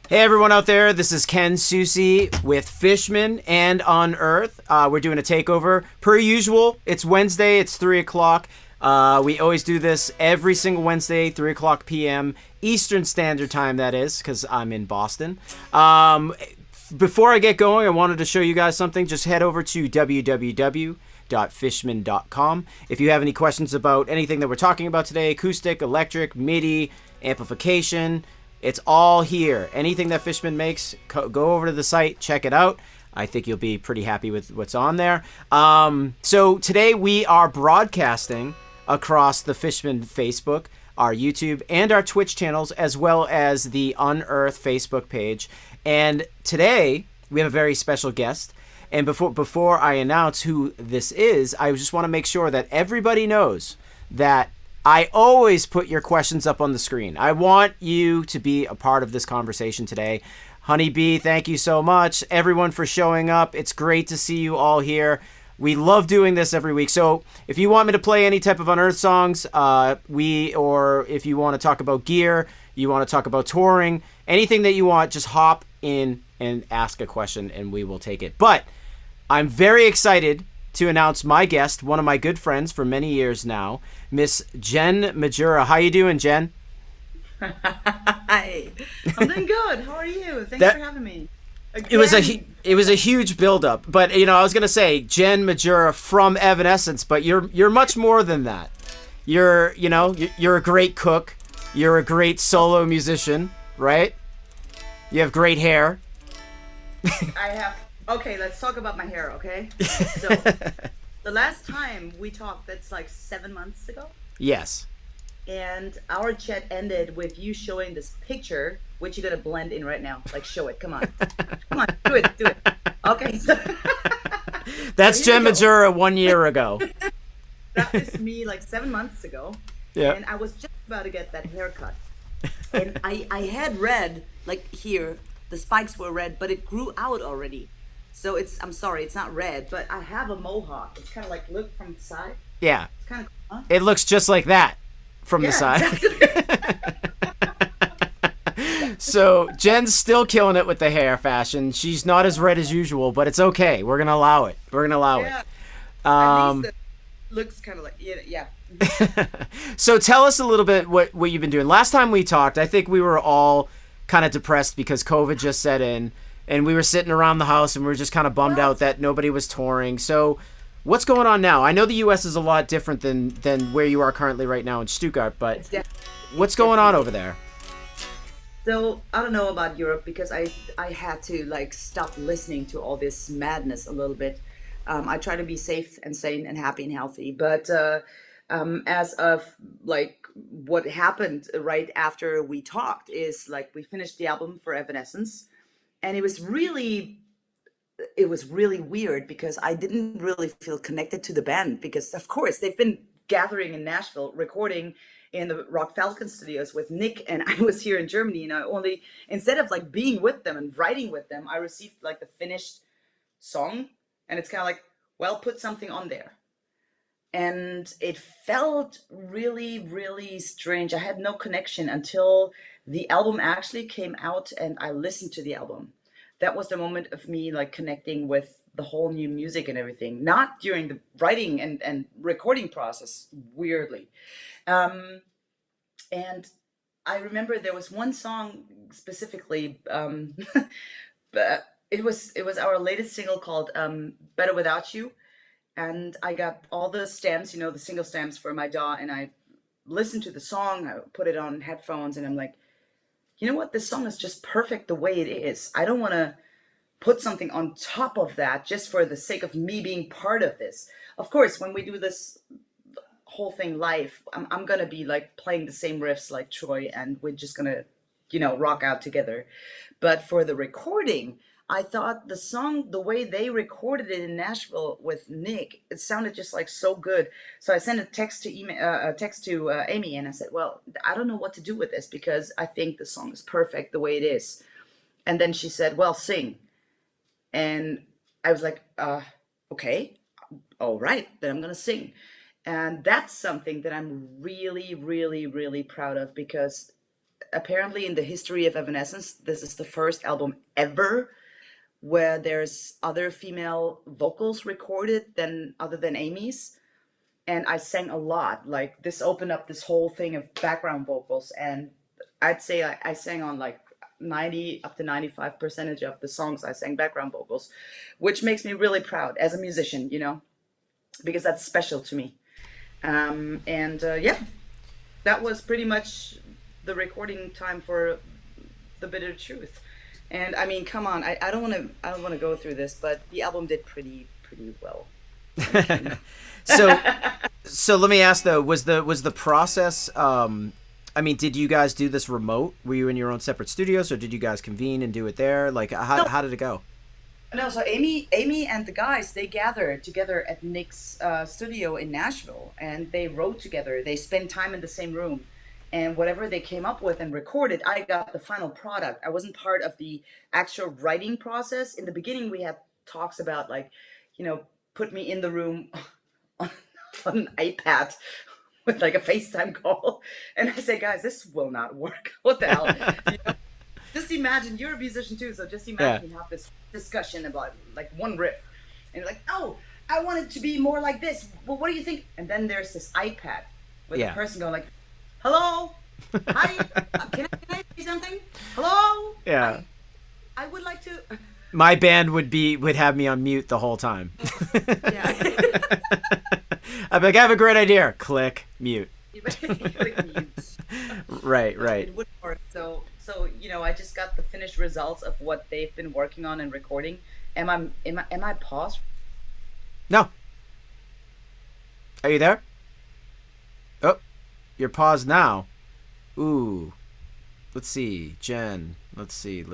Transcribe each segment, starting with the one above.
Hey everyone out there, this is Ken Susi with Fishman and Unearthed. We're doing a takeover. Per usual, it's Wednesday, it's 3 o'clock. We always do this every single Wednesday, 3 o'clock p.m. Eastern Standard Time, that is, because I'm in Boston. Before I get going, I wanted to show you guys something. Just head over to www.fishman.com. If you have any questions about anything that we're talking about today, acoustic, electric, MIDI, amplification, it's all here. Anything that Fishman makes, go over to the site, check it out. I think you'll be pretty happy with what's on there. So today we are broadcasting across the Fishman Facebook, our YouTube, and our Twitch channels, as well as the Unearthed Facebook page. And today we have a very special guest. And before I announce who this is, I just want to make sure that everybody knows that I always put your questions up on the screen. I want you to be a part of this conversation today. Honeybee, thank you so much. Everyone for showing up. It's great to see you all here. We love doing this every week. So if you want me to play any type of Unearthed songs, or if you want to talk about gear, you want to talk about touring, anything that you want, just hop in and ask a question and we will take it. But I'm very excited to announce my guest, one of my good friends for many years now, Miss Jen Majura. How you doing, Jen? Hi, I'm doing good. How are you? Thanks for having me. Again. It was a huge buildup, but I was gonna say Jen Majura from Evanescent, but you're much more than that. You're a great cook. You're a great solo musician, right? You have great hair. I have. Okay, let's talk about my hair, okay? So, the last time we talked, that's like 7 months ago. Yes. And our chat ended with you showing this picture, which you're gonna blend in right now. Like, show it. Come on. Come on, do it. Okay. So that's Jen Majura 1 year ago. That is me like 7 months ago. Yeah. And I was just about to get that haircut. And I had red, like here, the spikes were red, but it grew out already. So I'm sorry, it's not red, but I have a mohawk. It's kind of like, look from the side. Yeah. It's kind of cool, huh? It looks just like that from the side. Exactly. So Jen's still killing it with the hair fashion. She's not as red as usual, but it's okay. We're going to allow it. At least it looks kind of like, yeah. So tell us a little bit what you've been doing. Last time we talked, I think we were all kind of depressed because COVID just set in. And we were sitting around the house and we were just kind of bummed out that nobody was touring. So what's going on now? I know the U.S. is a lot different than where you are currently right now in Stuttgart, but what's going on over there? So I don't know about Europe because I had to like stop listening to all this madness a little bit. I try to be safe and sane and happy and healthy. But as of like what happened right after we talked is like we finished the album for Evanescence. And it was really weird because I didn't really feel connected to the band because, of course, they've been gathering in Nashville, recording in the Rock Falcon studios with Nick, and I was here in Germany. Instead of like being with them and writing with them, I received like the finished song, and it's kind of like, well, put something on there. And it felt really, really strange. I had no connection until the album actually came out and I listened to the album. That was the moment of me like connecting with the whole new music and everything. Not during the writing and recording process, weirdly. And I remember there was one song specifically, but it was our latest single called Better Without You. And I got all the stamps, the single stamps for my DAW, and I listened to the song, I put it on headphones, and I'm like, you know what, this song is just perfect the way it is. I don't want to put something on top of that just for the sake of me being part of this. Of course, when we do this whole thing live, I'm going to be like playing the same riffs like Troy, and we're just going to, rock out together. But for the recording, I thought the song, the way they recorded it in Nashville with Nick, it sounded just like so good. So I sent a text to Amy, and I said, "Well, I don't know what to do with this because I think the song is perfect the way it is." And then she said, "Well, sing." And I was like, "Okay, all right, then I'm gonna sing." And that's something that I'm really, really, really proud of because apparently in the history of Evanescence, this is the first album ever where there's other female vocals recorded than other than Amy's. And I sang a lot. Like this opened up this whole thing of background vocals, and I'd say I sang on like 90 up to 95% of the songs I sang background vocals, which makes me really proud as a musician, because that's special to me. Yeah, that was pretty much the recording time for The Bitter Truth. And I mean, come on, I don't want to go through this, but the album did pretty well. So let me ask though, was the process, I mean, did you guys do this remote? Were you in your own separate studios, or did you guys convene and do it there? Like, how did it go? No, so Amy and the guys, they gathered together at Nick's studio in Nashville, and they wrote together. They spent time in the same room, and whatever they came up with and recorded, I got the final product. I wasn't part of the actual writing process. In the beginning, we had talks about like, put me in the room on an iPad with like a FaceTime call, and I say, guys, this will not work. What the hell? Just imagine, you're a musician too, so just imagine you have this discussion about like one riff, and you're like, oh, I want it to be more like this. Well, what do you think? And then there's this iPad with a person going like, hello, hi, can I say something? Hello? Yeah. I would like to. My band would have me on mute the whole time. Yeah. I'd be like, I have a great idea. Click mute. Right. It wouldn't work. So I just got the finished results of what they've been working on and recording. Am I paused? No. Are you there? Oh, you're paused now. Ooh. Let's see, Jen. Let's see.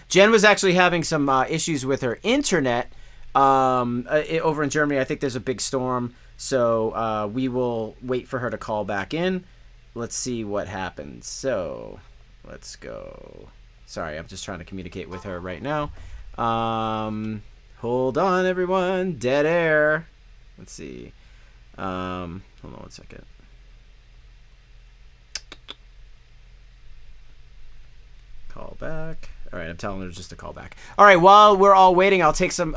Jen was actually having some issues with her internet over in Germany. I think there's a big storm, so we will wait for her to call back in. Let's see what happens. So let's go. Sorry, I'm just trying to communicate with her right now. Hold on, everyone. Dead air. Let's see. Hold on one second. Call back. All right, I'm telling her just to call back. All right, while we're all waiting, I'll take some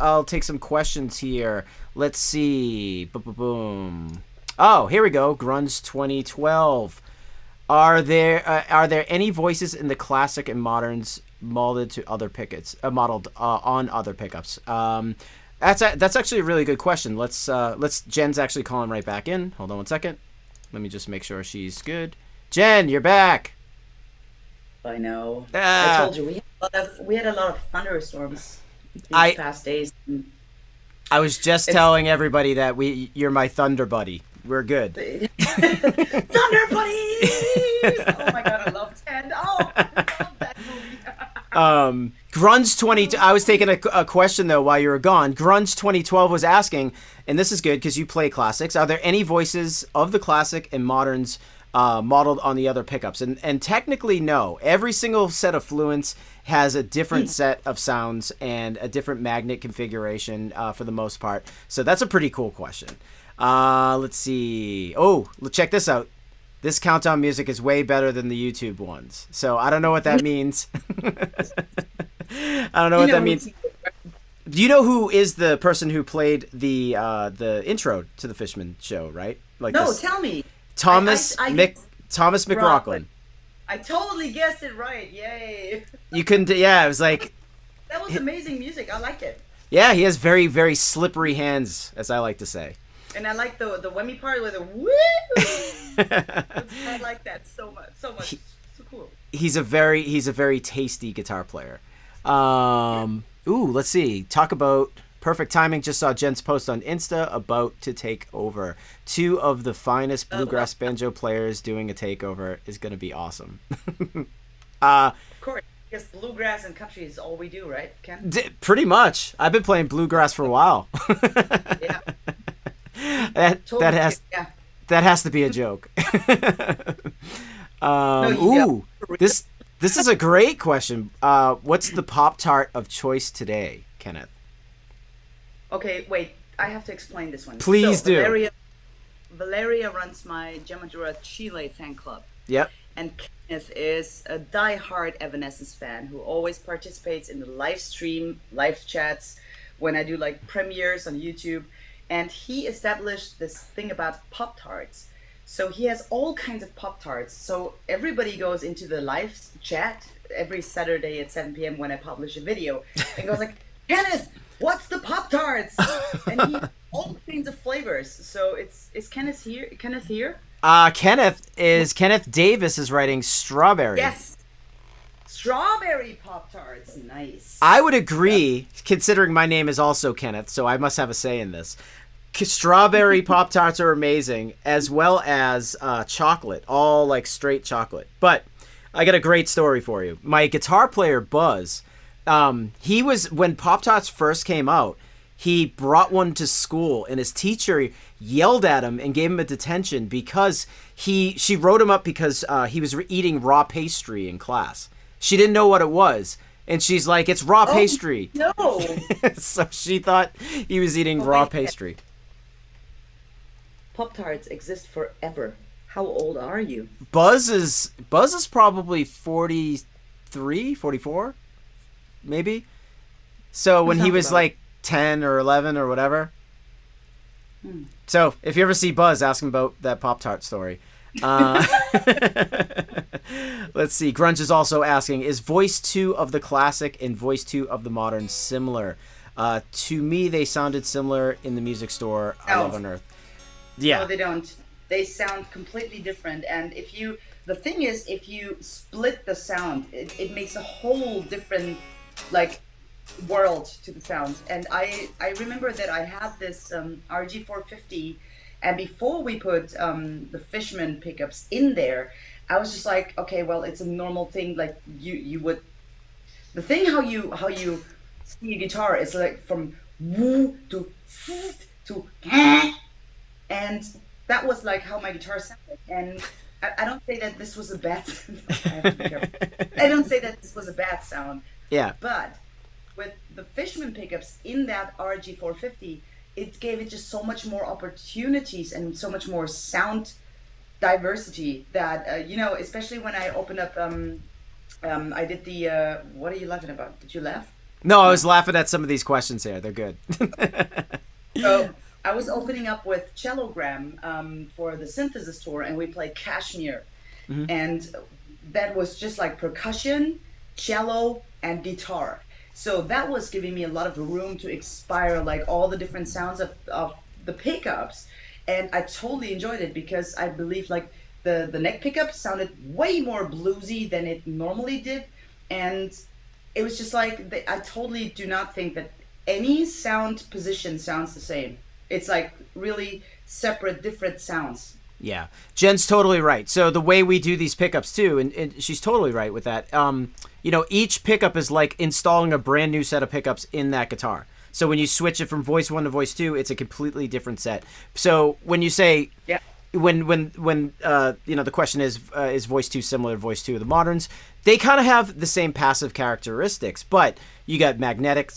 questions here. Let's see. Boom. Oh, here we go. Grunge 2012. Are there any voices in the classic and moderns molded to other modeled on other pickups? That's actually a really good question. Let's Jen's actually calling right back in. Hold on one second. Let me just make sure she's good. Jen, you're back. I know. I told you we had a lot of thunderstorms these past days. I was just telling everybody that you're my thunder buddy. We're good. Thunder buddies! Oh my god, I love Ted. Oh, I love that movie. Grunge 20. I was taking a question though while you were gone. Grunge 2012 was asking, and this is good because you play classics. Are there any voices of the classic and moderns modeled on the other pickups? And technically, no. Every single set of Fluence has a different set of sounds and a different magnet configuration for the most part. So that's a pretty cool question. Let's see. Oh, check this out. This countdown music is way better than the YouTube ones. So I don't know what that means. I don't know what that means. Do you know who is the person who played the intro to the Fishman show, right? Like no, tell me. Thomas McLaughlin. I totally guessed it right. Yay. You couldn't. Yeah, it was like. That was amazing music. I liked it. Yeah, he has very, very slippery hands, as I like to say. And I like the whammy part with the woo. I like that so much. So cool. He's a very tasty guitar player. Ooh, let's see. Talk about perfect timing. Just saw Jen's post on Insta about to take over. 2 of the finest bluegrass banjo players doing a takeover is going to be awesome. Of course, because bluegrass and country is all we do, right, Ken? Pretty much. I've been playing bluegrass for a while. Yeah. That has to be a joke. This is a great question. What's the Pop-Tart of choice today, Kenneth? Okay, wait. I have to explain this one. Please do. Valeria runs my Jen Majura Chile fan club. Yep. And Kenneth is a die-hard Evanescence fan who always participates in the live stream, live chats when I do like premieres on YouTube. And he established this thing about Pop Tarts. So he has all kinds of Pop Tarts. So everybody goes into the live chat every Saturday at 7 p.m. when I publish a video and goes like, Kenneth, what's the Pop Tarts? And he has all kinds of flavors. So is Kenneth here? Kenneth here? Kenneth Davis is writing strawberry. Yes. Strawberry Pop-Tarts. Nice. I would agree, considering my name is also Kenneth, so I must have a say in this. Strawberry Pop-Tarts are amazing, as well as chocolate, all like straight chocolate. But I got a great story for you. My guitar player, Buzz, when Pop-Tarts first came out, he brought one to school, and his teacher yelled at him and gave him a detention because she wrote him up because he was eating raw pastry in class. She didn't know what it was, and she's like, "It's raw pastry." No. So she thought he was eating raw pastry. Pop-Tarts exist forever. How old are you? Buzz is probably 43, 44, maybe. So when he was like 10 or 11 or whatever. So if you ever see Buzz, ask him about that Pop-Tart story. Let's see. Grunge is also asking, is voice 2 of the classic and voice 2 of the modern similar? To me, they sounded similar in the music store. I love Unearthed. Yeah. No, they don't. They sound completely different. And the thing is, if you split the sound, it makes a whole different, like, world to the sounds. And I remember that I had this RG450, and before we put the Fishman pickups in there, I was just like, okay, well, it's a normal thing. Like you would, the thing how you see a guitar is like from woo to and that was like how my guitar sounded. And I don't say that this was a bad. I have to be careful. I don't say that this was a bad sound. Yeah. But with the Fishman pickups in that RG450, it gave it just so much more opportunities and so much more sound diversity that, especially when I opened up, I did the, what are you laughing about? Did you laugh? No, I was laughing at some of these questions here. They're good. So I was opening up with Cellogram for the synthesis tour, and we played Kashmir. Mm-hmm. And that was just like percussion, cello, and guitar. So that was giving me a lot of room to expire like all the different sounds of the pickups. And I totally enjoyed it because I believe like the neck pickup sounded way more bluesy than it normally did. And it was just like, I totally do not think that any sound position sounds the same. It's like really separate, different sounds. Yeah, Jen's totally right. So the way we do these pickups too, and she's totally right with that. Each pickup is like installing a brand new set of pickups in that guitar. So when you switch it from voice 1 to voice 2, it's a completely different set. So when you say, yeah, when the question is voice 2 similar to voice 2 of the moderns? They kind of have the same passive characteristics, but you got magnetic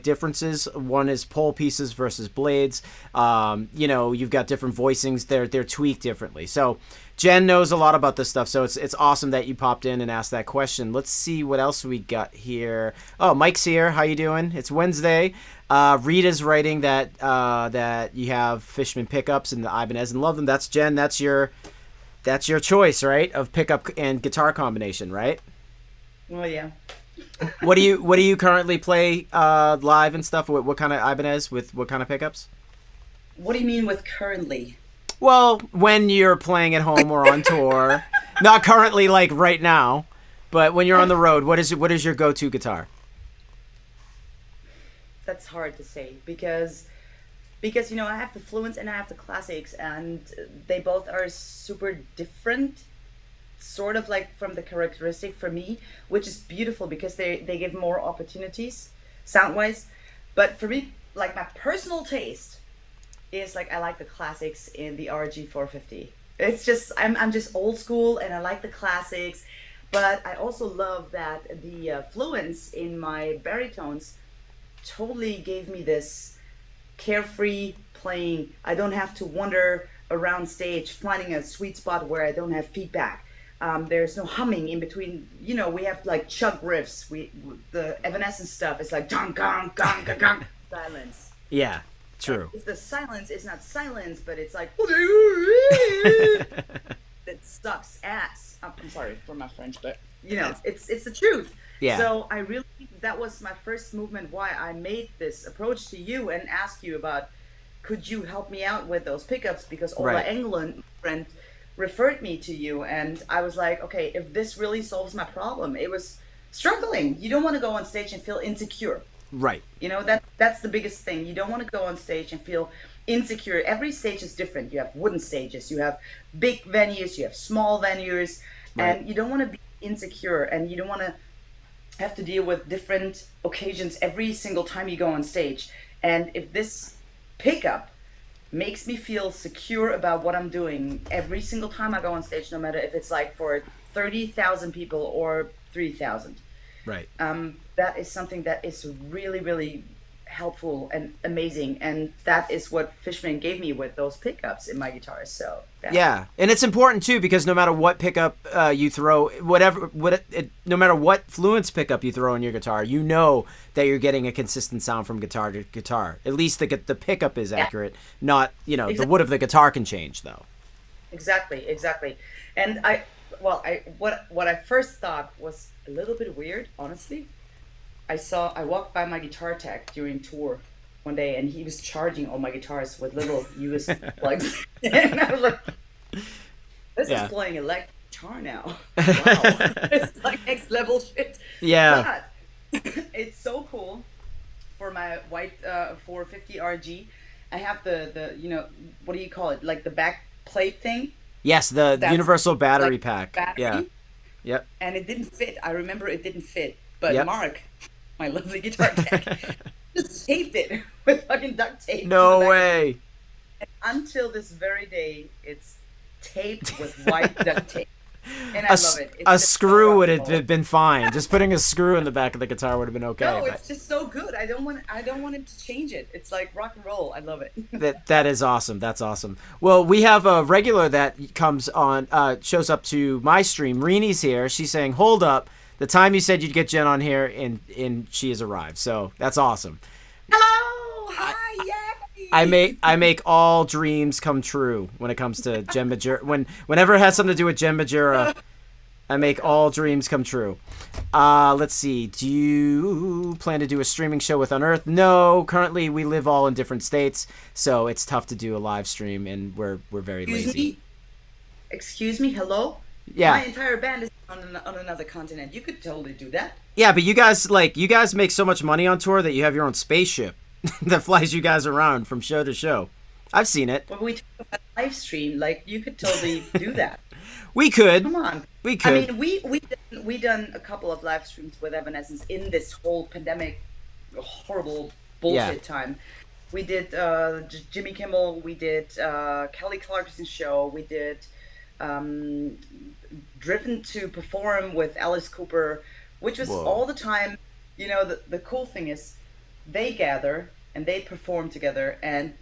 differences. One is pole pieces versus blades. You've got different voicings. They're tweaked differently. So Jen knows a lot about this stuff. So it's awesome that you popped in and asked that question. Let's see what else we got here. Oh, Mike's here. How you doing? It's Wednesday. Rita's writing that you have Fishman pickups and the Ibanez and love them. That's Jen. That's your choice, right? Of pickup and guitar combination, right? Well, yeah. What do you currently play live and stuff? What kind of Ibanez with what kind of pickups? What do you mean with currently? Well, when you're playing at home or on tour, not currently like right now, but when you're on the road, what is your go-to guitar? That's hard to say because I have the Fluence and I have the classics, and they both are super different, sort of like from the characteristic for me, which is beautiful because they give more opportunities sound wise. But for me, like my personal taste is like I like the classics in the RG450. It's just I'm just old school and I like the classics, but I also love that the Fluence in my baritones totally gave me this carefree playing. I don't have to wander around stage finding a sweet spot where I don't have feedback. There's no humming in between. You know, we have like chug riffs. The Evanescent stuff is like dun gong gong gong gong silence. Yeah, true. If the silence is not silence, but it's like that sucks ass. I'm sorry for my French, but you know, it's the truth. Yeah. So I really, that was my first movement why I made this approach to you and asked you about, could you help me out with those pickups, because Ola Right. Englund friend referred me to you, and I was like, okay, if this really solves my problem. It was struggling. You don't want to go on stage and feel insecure. Right. You know, that's the biggest thing. You don't want to go on stage and feel insecure. Every stage is different. You have wooden stages, you have big venues, you have small venues, Right. and you don't want to be insecure, and you don't want to have to deal with different occasions every single time you go on stage. And if this pickup makes me feel secure about what I'm doing every single time I go on stage, no matter if it's like for 30,000 people or 3,000, Right. that is something that is really, really helpful and amazing. And that is what Fishman gave me with those pickups in my guitar. So Yeah, and it's important too, because no matter what pickup you throw, no matter what Fluence pickup you throw on your guitar, you know that you're getting a consistent sound from guitar to guitar. At least the pickup is accurate, not the wood of the guitar can change though. Exactly. And what I first thought was a little bit weird, honestly. I walked by my guitar tech during tour one day, and he was charging all my guitars with little USB plugs. And I was like, this is playing electric guitar now. Wow. It's like next level shit. Yeah. But it's so cool. For my white 450 RG, I have the what do you call it? Like the back plate thing. Yes, the universal battery like pack. Battery. Yeah. Yep. And it didn't fit. I remember it didn't fit. But Yep. Mark, my lovely guitar tech, just taped it with fucking duct tape. No way. And until this very day, it's taped with white duct tape. And I love it. It's A just screw so would rock and roll. have been fine. Just putting a screw in the back of the guitar would have been okay. No, but it's just so good. I don't want him to change it. It's like rock and roll. I love it. that is awesome. That's awesome. Well, we have a regular that comes on, shows up to my stream. Reenie's here. She's saying, "Hold up. The time you said you'd get Jen on here, and she has arrived." So that's awesome. Hello, hi, yay! I make all dreams come true when it comes to Jen Majura. Whenever it has something to do with Jen Majura, I make all dreams come true. Let's see. Do you plan to do a streaming show with Unearthed? No. Currently, we live all in different states, so it's tough to do a live stream, and we're very lazy. Excuse me. Hello. Yeah. My entire band is on another continent. You could totally do that. Yeah, but you guys make so much money on tour that you have your own spaceship that flies you guys around from show to show. I've seen it. When we talk about live stream, like you could totally do that. We could. Come on. We could. I mean, we done a couple of live streams with Evanescence in this whole pandemic, horrible bullshit time. We did Jimmy Kimmel. We did Kelly Clarkson's show. We did Driven to Perform with Alice Cooper, which was all the time. You know, the cool thing is they gather and they perform together, and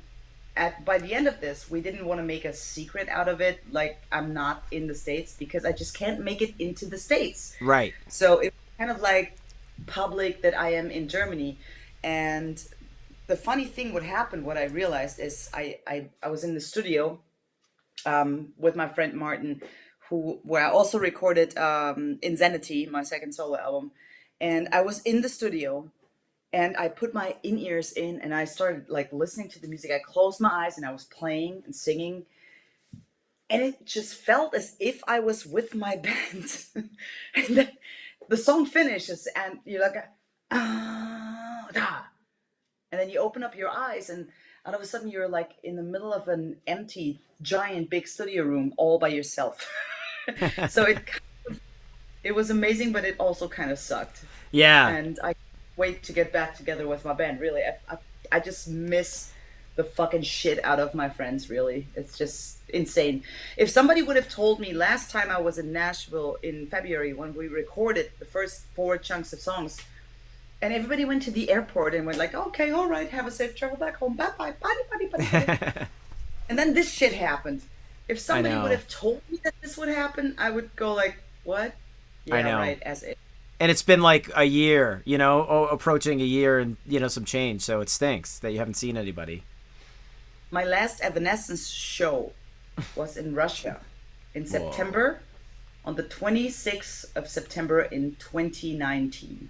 by the end of this, we didn't want to make a secret out of it, like I'm not in the States, because I just can't make it into the States. Right. So it's kind of like public that I am in Germany. And the funny thing what I realized is I was in the studio with my friend Martin, where I also recorded Insanity, my second solo album. And I was in the studio, and I put my in-ears in, and I started like listening to the music. I closed my eyes and I was playing and singing, and it just felt as if I was with my band. And then the song finishes, and you're like, and then you open up your eyes, and all of a sudden you're like in the middle of an empty, giant, big studio room all by yourself. So it was amazing, but it also kind of sucked. Yeah. And I wait to get back together with my band. Really, I just miss the fucking shit out of my friends. Really, it's just insane. If somebody would have told me last time I was in Nashville in February when we recorded the first 4 chunks of songs, and everybody went to the airport and went like, okay, all right, have a safe travel back home, bye bye, buddy. And then this shit happened. If I somebody would know. have told me that this would happen, I would go like, "What? I Yeah, know. right." As it. And it's been like a year, approaching a year and, some change. So it stinks that you haven't seen anybody. My last Evanescence show was in Russia in Whoa. September, on the 26th of September in 2019.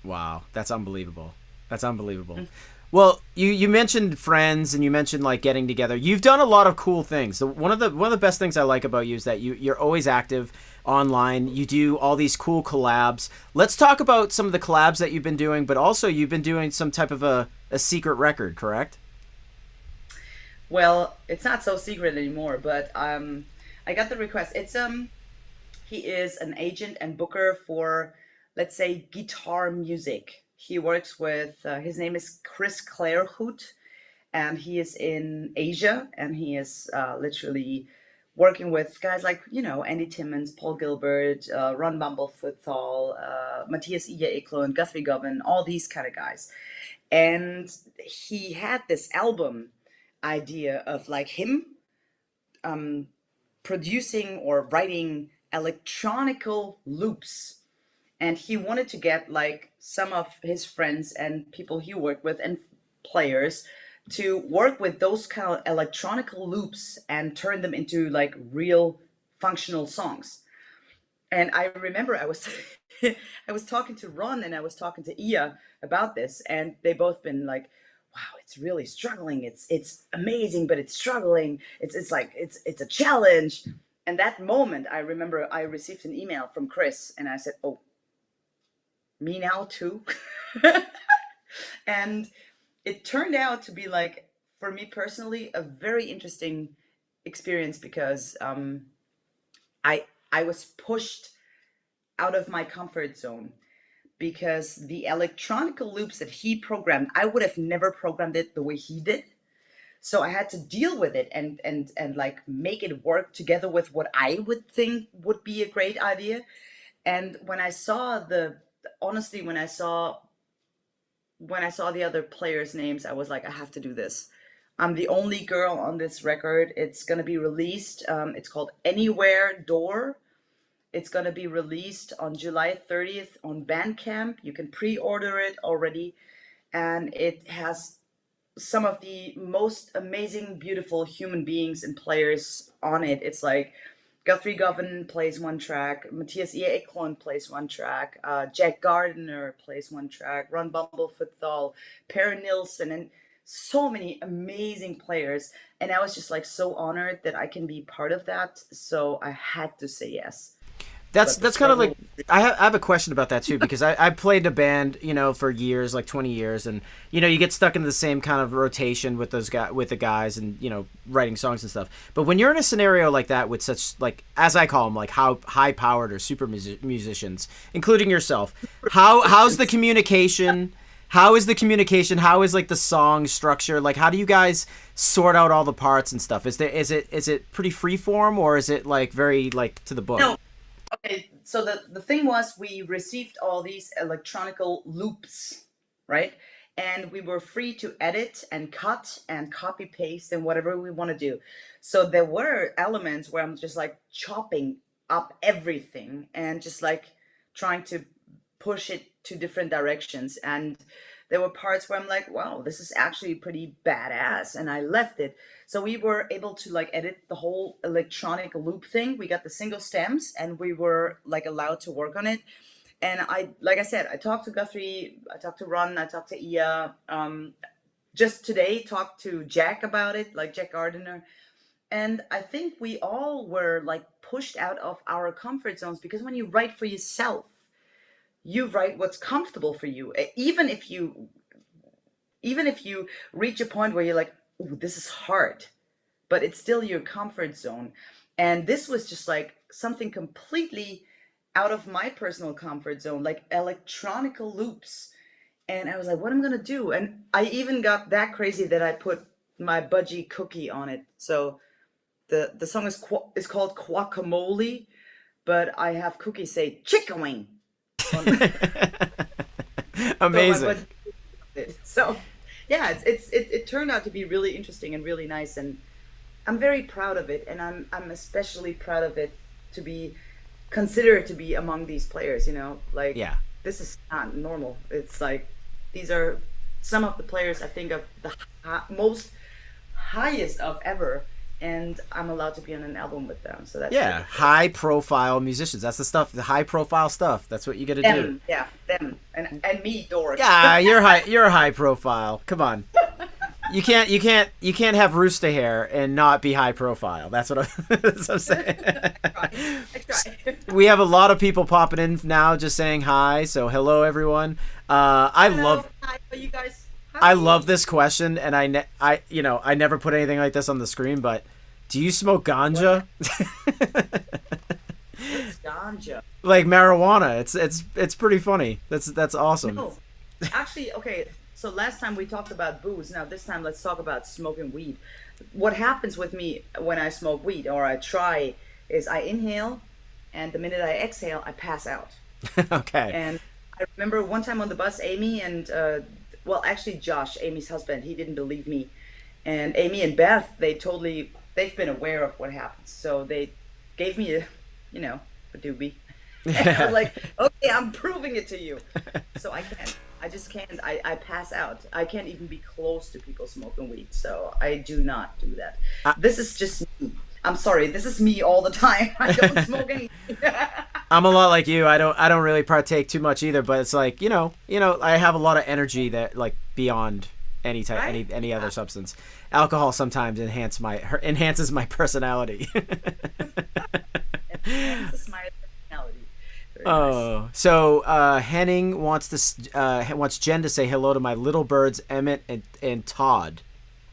Wow. That's unbelievable. That's unbelievable. Well, you mentioned friends and you mentioned like getting together. You've done a lot of cool things. One of the best things I like about you is that you're always active online. You do all these cool collabs. Let's talk about some of the collabs that you've been doing, but also you've been doing some type of a secret record, correct? Well, it's not so secret anymore, but I got the request. He is an agent and booker for, let's say, guitar music. He works with his name is Chris Clairhout, and he is in Asia, and he is literally working with guys like Andy Timmons, Paul Gilbert, Ron Bumblefootthal, Matthias Iya Eklo, and Guthrie Govan, all these kind of guys. And he had this album idea of like him um, producing or writing electronical loops, and he wanted to get like some of his friends and people he worked with and players to work with those kind of electronical loops and turn them into like real functional songs. And I remember I was I was talking to Ron and I was talking to Ia about this, and they both been like, "Wow, it's really struggling. It's amazing, but it's struggling. It's like it's a challenge." And that moment, I remember I received an email from Chris, and I said, "Oh, me now too." And it turned out to be like, for me personally, a very interesting experience because I was pushed out of my comfort zone, because the electronical loops that he programmed, I would have never programmed it the way he did. So I had to deal with it and like make it work together with what I would think would be a great idea. And when I saw the honestly when I saw the other players' names, I was like, I have to do this. I'm the only girl on this record. It's going to be released. It's called Anywhere Door. It's going to be released on July 30th on Bandcamp. You can pre-order it already. And it has some of the most amazing, beautiful human beings and players on it. It's like Guthrie Govan plays one track, Matthias Ia Eklund plays one track, Jack Gardner plays one track, Ron Bumblefootthal, Perry Nilsson, and so many amazing players. And I was just like so honored that I can be part of that. So I had to say yes. That's But the that's kind of like struggle, I have a question about that too because I played a band for years, like 20 years, and you get stuck in the same kind of rotation with the guys and writing songs and stuff. But when you're in a scenario like that with such, like, as I call them, like how high powered or super musicians, including yourself, how's the communication? How is the communication? How is like the song structure? Like, how do you guys sort out all the parts and stuff? Is it pretty free form, or is it like very like to the book? no, okay, so the thing was, we received all these electronical loops, right? And we were free to edit and cut and copy paste and whatever we want to do. So there were elements where I'm just like chopping up everything and just like trying to push it to different directions. And there were parts where I'm like, wow, this is actually pretty badass. And I left it. So we were able to like edit the whole electronic loop thing. We got the single stems and we were like allowed to work on it. And like I said, I talked to Guthrie, I talked to Ron, I talked to Ia. Just today, talked to Jack about it, like Jack Gardiner. And I think we all were like pushed out of our comfort zones, because when you write for yourself, you write what's comfortable for you. Even if you reach a point where you're like, "Ooh, this is hard," but it's still your comfort zone. And this was just like something completely out of my personal comfort zone, like electronical loops. And I was like, what am I gonna do? And I even got that crazy that I put my budgie cookie on it. So the song is called Guacamole, but I have Cookie say chicken wing on so my Amazing. budgie did. So yeah, it turned out to be really interesting and really nice. And I'm very proud of it, and I'm especially proud of it to be considered to be among these players. Like Yeah. this is not normal. It's like these are some of the players I think of the most highest of ever, and I'm allowed to be on an album with them. So that's Yeah, really cool. high profile musicians. That's the stuff, the high profile stuff. That's what you got to do. Them, yeah, them, and me, Doris. Yeah, you're high profile. Come on. You can't have rooster hair and not be high profile. That's what I'm saying. I try. We have a lot of people popping in now just saying hi. So hello everyone. I Hello, love hi, are you guys? I Hi. love this question, and I never put anything like this on the screen, but do you smoke What? ganja? What's ganja? Like marijuana. It's pretty funny. That's awesome. No, actually, okay. So last time we talked about booze. Now this time let's talk about smoking weed. What happens with me when I smoke weed or I try is I inhale, and the minute I exhale, I pass out. Okay. And I remember one time on the bus, Amy and well, actually Josh, Amy's husband, he didn't believe me, and Amy and Beth, they've been aware of what happens, so they gave me a doobie. And I was like, okay, I'm proving it to you. So I can't. I just can't. I pass out. I can't even be close to people smoking weed. So I do not do that. I, This is just me. I'm sorry. This is me all the time. I don't smoke any. I'm a lot like you. I don't really partake too much either, but it's like, I have a lot of energy that like beyond any type Right? any other substance. Alcohol sometimes enhances my personality. Enhances my personality. Very nice. Oh, so Henning wants Jen to say hello to my little birds Emmett and Todd.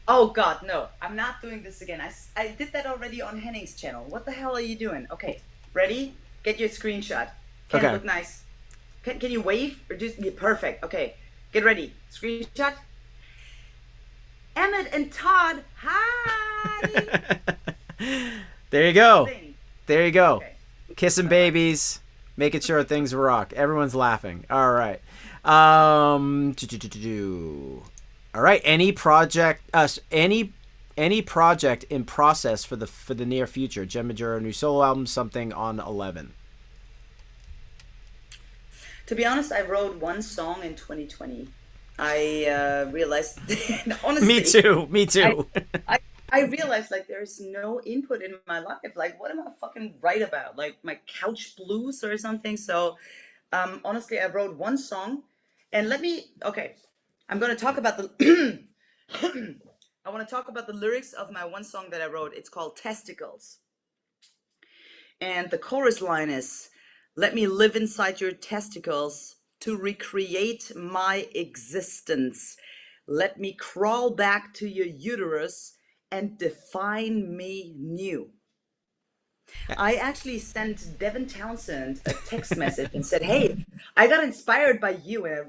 Oh God, no! I'm not doing this again. I did that already on Henning's channel. What the hell are you doing? Okay, ready? Get your screenshot. Can it Okay. look nice? Can you wave or just be perfect? Okay, get ready. Screenshot. Emmett and Todd, hi. There you go. Thing. There you go. Okay. Kissing Bye bye. babies, making sure things rock. Everyone's laughing. All right. All right. Any project in process for the near future? Jen Majura, new solo album, something on 11. To be honest, I wrote one song in 2020. I realized, Me honestly, too. Me I, too. I I realized like there's no input in my life. Like, what am I fucking write about? Like my couch blues or something. So, honestly, I wrote one song, and okay, I'm gonna talk about the. I want to talk about the lyrics of my one song that I wrote. It's called Testicles. And the chorus line is, let me live inside your testicles to recreate my existence. Let me crawl back to your uterus and define me new. I actually sent Devin Townsend a text message and said, "Hey, I got inspired by you, and I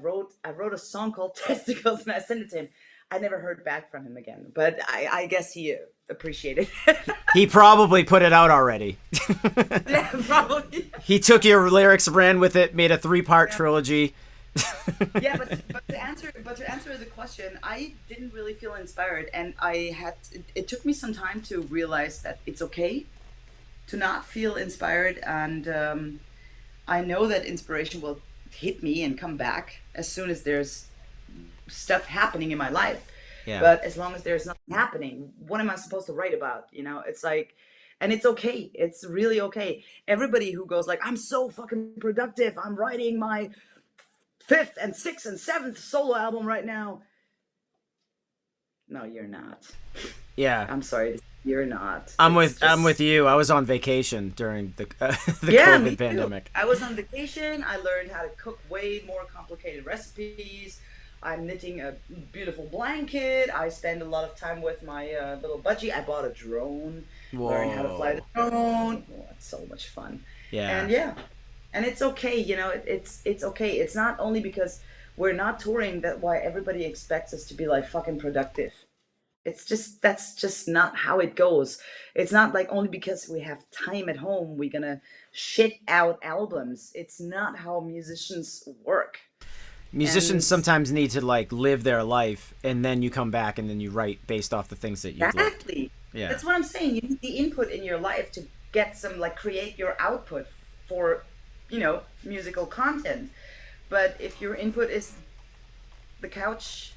wrote a song called Testicles, and I sent it to him." I never heard back from him again, but I guess he appreciated it. He probably put it out already. Yeah, probably. He took your lyrics, ran with it, made a 3-part Yeah. trilogy. Yeah, but to answer the question, I didn't really feel inspired, and it took me some time to realize that it's okay to not feel inspired, and I know that inspiration will hit me and come back as soon as there's stuff happening in my life. Yeah. But as long as there's nothing happening, what am I supposed to write about? It's like, and it's okay. It's really okay. Everybody who goes like, I'm so fucking productive. I'm writing my fifth and sixth and seventh solo album right now. No, you're not. Yeah. I'm sorry, you're not. I'm It's with I'm just with you. I was on vacation during the the yeah, COVID me too. pandemic. I was on vacation. I learned how to cook way more complicated recipes. I'm knitting a beautiful blanket. I spend a lot of time with my little budgie. I bought a drone. Learned how to fly the Whoa. drone. Oh, it's so much fun. Yeah. And yeah, and it's okay. It's okay. It's not only because we're not touring that why everybody expects us to be like fucking productive. It's just that's just not how it goes. It's not like only because we have time at home we're gonna shit out albums. It's not how musicians work. Musicians And sometimes need to like live their life, and then you come back and then you write based off the things that you've lived. exactly. Yeah. That's what I'm saying. You need the input in your life to get some, like, create your output for, musical content. But if your input is the couch,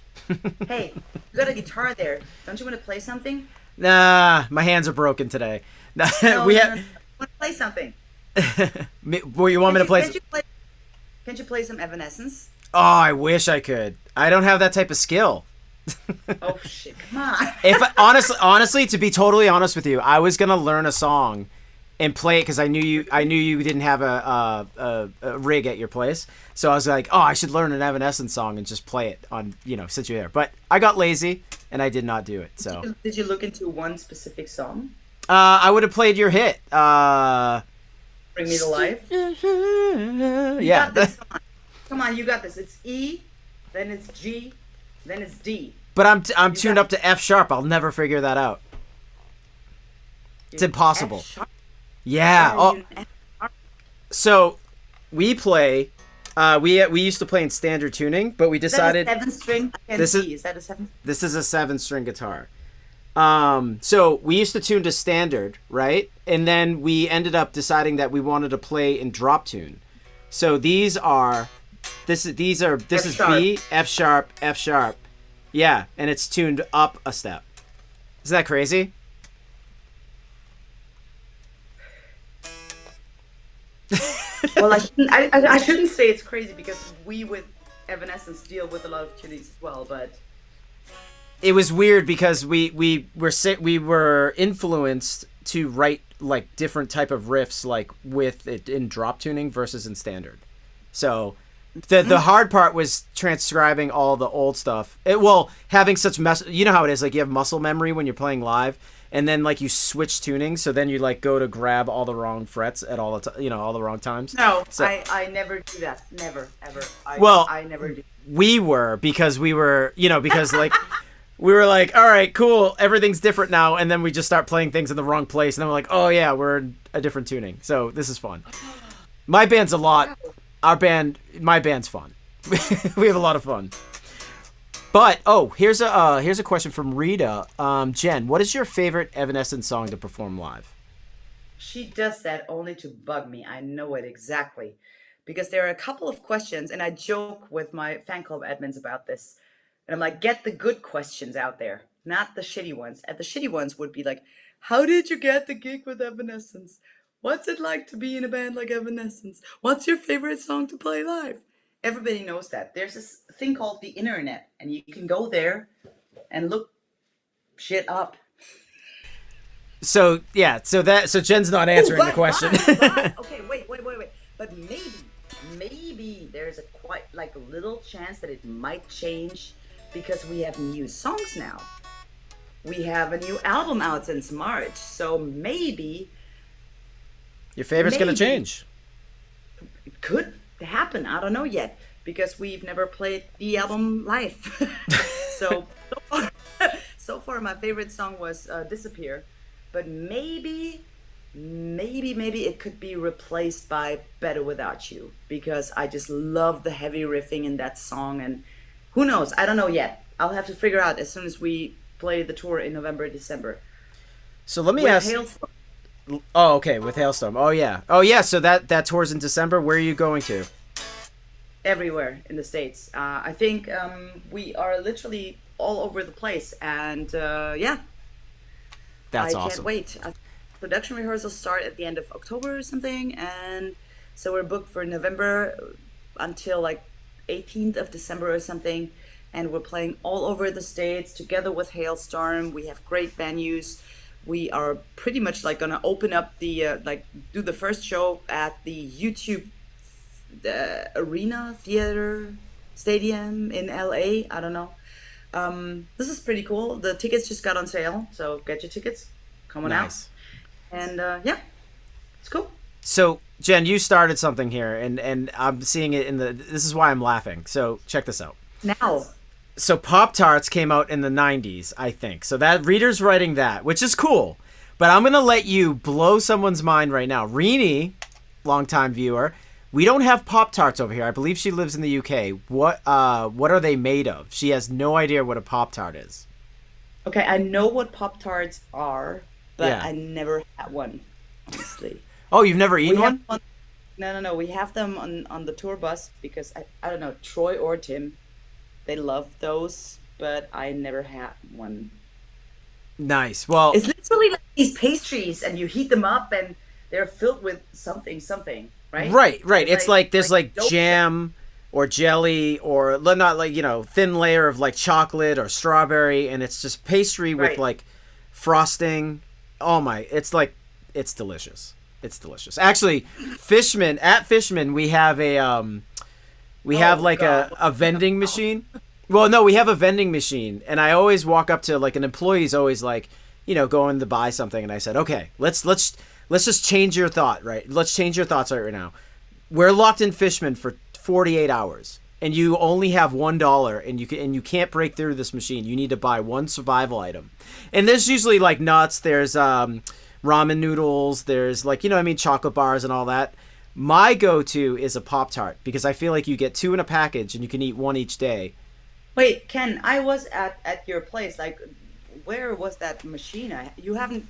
hey, you got a guitar there. Don't you want to play something? Nah, my hands are broken today. No, We no, no, no. have. I want to play something. Well, you want me to play? Can't you play some Evanescence? Oh, I wish I could. I don't have that type of skill. Oh shit! Come on. If honestly, to be totally honest with you, I was gonna learn a song and play it because I knew you didn't have a rig at your place. So I was like, oh, I should learn an Evanescence song and just play it on, since you're there. But I got lazy and I did not do it. So Did you look into one specific song? I would have played your hit. Bring Me to Life. You Yeah. got this. Come on, you got this. It's E, then it's G, then it's D. But I'm tuned up to F sharp. I'll never figure that out. It's impossible. F-sharp? Yeah. Why are you Oh, in F-sharp? so we play. We used to play in standard tuning, but we Is that a decided seven string? I can't This is- see. Is that a seven? this is a 7-string guitar. So we used to tune to standard, right? And then we ended up deciding that we wanted to play in drop tune. So these are this is B, F sharp, F sharp. Yeah, and it's tuned up a step. Isn't that crazy? Well, I shouldn't say it's crazy because we with Evanescence deal with a lot of tunings as well, but It was weird because we were influenced to write like different type of riffs like with it in drop tuning versus in standard. So the hard part was transcribing all the old stuff. Having such you know how it is, like you have muscle memory when you're playing live, and then like you switch tunings, so then you like go to grab all the wrong frets at all the all the wrong times. no, So- I never do that. Never, ever. I never do. We were because like we were like, all right, cool, everything's different now, and then we just start playing things in the wrong place, and then we're like, oh yeah, we're in a different tuning. So this is fun. My band's a lot. My band's fun. We have a lot of fun. But here's a question from Rita. Jen, what is your favorite Evanescence song to perform live? She does that only to bug me. I know it exactly. Because there are a couple of questions, and I joke with my fan club admins about this. And I'm like, get the good questions out there, not the shitty ones. And the shitty ones would be like, how did you get the gig with Evanescence? What's it like to be in a band like Evanescence? What's your favorite song to play live? Everybody knows that. There's this thing called the internet, and you can go there and look shit up. So yeah, so Jen's not answering the question. But, okay, wait. But maybe there's a quite like a little chance that it might change because we have new songs now. We have a new album out since March, so maybe Your favorite's gonna change. it could happen. I don't know yet because we've never played the album live. So far, my favorite song was "Disappear," but maybe it could be replaced by "Better Without You" because I just love the heavy riffing in that song, and who knows? I don't know yet. I'll have to figure out as soon as we play the tour in November, December. So let me With ask. Hailstorm. Oh, okay, with Hailstorm. Oh yeah. So that tour's in December. Where are you going to? Everywhere in the States. I think we are literally all over the place, and yeah. That's I awesome. can't wait. Production rehearsals start at the end of October or something, and so we're booked for November until like 18th of December or something, and we're playing all over the States together with Hailstorm. We have great venues. We are pretty much like gonna open up the do the first show at the YouTube Arena Theater Stadium in LA. I don't know. This is pretty cool. The tickets just got on sale, so get your tickets. Coming Nice. out. And yeah, it's cool. So Jen, you started something here, and I'm seeing it in the. This is why I'm laughing. So check this out. Now, So Pop-Tarts came out in the 90s, I think. So that Reader's writing that, which is cool. But I'm going to let you blow someone's mind right now. Reenie, longtime viewer, we don't have Pop-Tarts over here. I believe she lives in the UK. What are they made of? She has no idea what a Pop-Tart is. Okay, I know what Pop Tarts are, but Yeah. I never had one, honestly. Oh, you've never eaten We have one? one. No, no, no. We have them on the tour bus because I don't know, Troy or Tim, they love those, but I never had one. Nice. Well, It's literally like these pastries, and you heat them up, and they're filled with something, something, right? right, right. It's It's like there's like like dough stuff. jam or jelly or not like, thin layer of like chocolate or strawberry, and it's just pastry with Right. like frosting. Oh my, it's delicious. It's delicious. Actually, Fishman, we have Oh like God, a what do vending we have machine. Well, no, we have a vending machine, and I always walk up to like an employee's always like, going to buy something, and I said, okay, let's just change your thought, right? Let's change your thoughts right now. We're locked in Fishman for 48 hours, and you only have $1, and you can't break through this machine. You need to buy one survival item, and there's usually like nuts. There's ramen noodles. There's like, what I mean, chocolate bars and all that. My go-to is a Pop Tart because I feel like you get two in a package and you can eat one each day. Wait, Ken, I was at your place. Like, where was that machine? You haven't,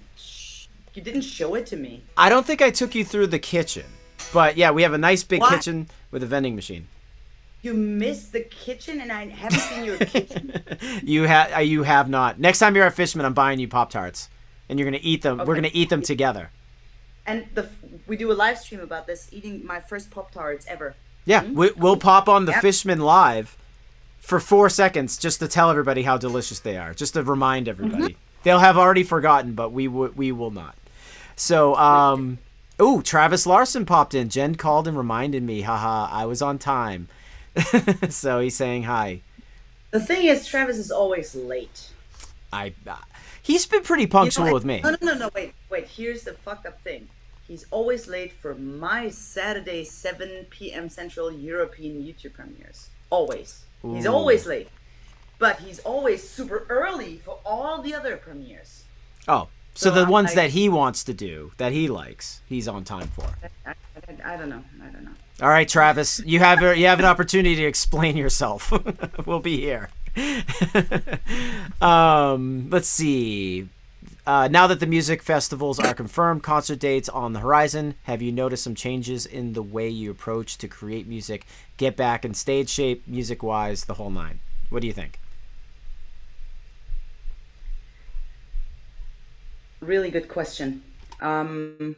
you didn't show it to me. I don't think I took you through the kitchen, but yeah, we have a nice big What? kitchen with a vending machine. You missed the kitchen, and I haven't seen your kitchen. You have not. Next time you're at Fishman, I'm buying you Pop Tarts, and you're gonna eat them. We're Okay. gonna eat them together. And we do a live stream about this, eating my first Pop Tarts ever. Yeah, Hmm? we'll pop on the Yep. Fishman live for 4 seconds just to tell everybody how delicious they are, just to remind Hmm. everybody. They'll have already forgotten, but we will not. So, oh, Travis Larson popped in. Jen called and reminded me. Haha, I was on time. So he's saying hi. The thing is, Travis is always late. I He's been pretty You know, punctual and, with me. no, no, no, no, wait, wait. Here's the fucked up thing. He's always late for my Saturday 7 p.m. Central European YouTube premieres. Always. He's Ooh. always late. But he's always super early for all the other premieres. Oh, so So the I'm ones like, that he wants to do, that he likes, he's on time for. I don't know. I don't know. All right, Travis, you have an opportunity to explain yourself. We'll be here. Let's see. Now that the music festivals are confirmed, concert dates on the horizon, have you noticed some changes in the way you approach to create music, get back in stage shape, music wise, the whole nine? What do you think? Really good question. Um,